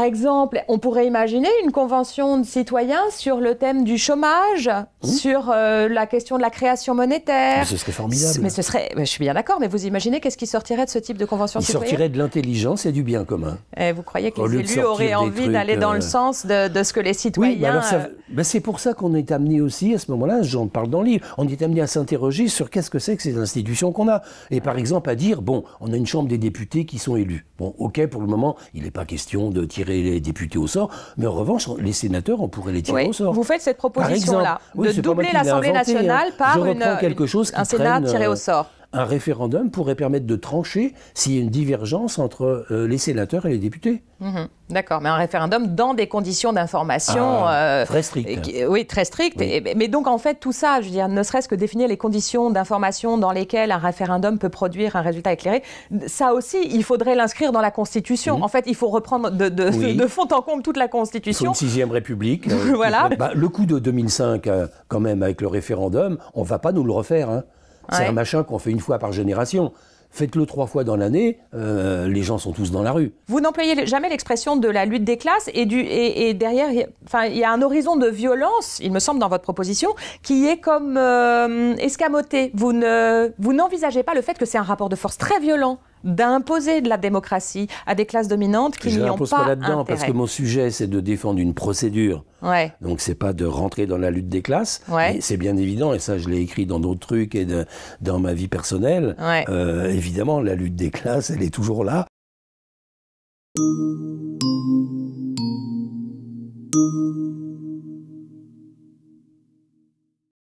exemple, on pourrait imaginer une convention de citoyens sur le thème du chômage, sur la question de la création monétaire. Mais ce serait formidable. Mais je suis bien d'accord, mais vous imaginez qu'est-ce qui sortirait de ce type de convention citoyenne? Il sortirait de l'intelligence et du bien commun. Et vous croyez que les élus auraient envie d'aller dans le sens de ce que les citoyens... Oui, mais alors c'est pour ça qu'on est amené aussi, à ce moment-là, j'en parle dans le livre, on est amené à s'interroger sur qu'est-ce que c'est que ces institutions qu'on a. Et par exemple à dire, bon, on a une chambre des députés qui sont élus. Bon, ok, pour le moment, il n'est pas question de tirer les députés au sort, mais en revanche, les sénateurs, on pourrait les tirer au sort. Vous faites cette proposition-là, de doubler l'Assemblée nationale par un Sénat tiré au sort. Un référendum pourrait permettre de trancher s'il y a une divergence entre les sénateurs et les députés. D'accord, mais un référendum dans des conditions d'information... très strictes. Oui, très strictes. Oui. Mais donc, en fait, tout ça, je veux dire, ne serait-ce que définir les conditions d'information dans lesquelles un référendum peut produire un résultat éclairé, ça aussi, il faudrait l'inscrire dans la Constitution. En fait, il faut reprendre de fond en comble toute la Constitution. Il faut une 6e République. Voilà. Le coup de 2005, quand même, avec le référendum, on ne va pas nous le refaire, hein. C'est un machin qu'on fait une fois par génération. Faites-le 3 fois dans l'année, les gens sont tous dans la rue. Vous n'employez jamais l'expression de la lutte des classes et derrière, il y a un horizon de violence, il me semble, dans votre proposition, qui est comme escamoté. Vous n'envisagez pas le fait que c'est un rapport de force très violent d'imposer de la démocratie à des classes dominantes qui n'y ont pas là-dedans parce que mon sujet, c'est de défendre une procédure. Donc, c'est pas de rentrer dans la lutte des classes. Mais c'est bien évident, et ça, je l'ai écrit dans d'autres trucs et dans ma vie personnelle. Évidemment, la lutte des classes, elle est toujours là.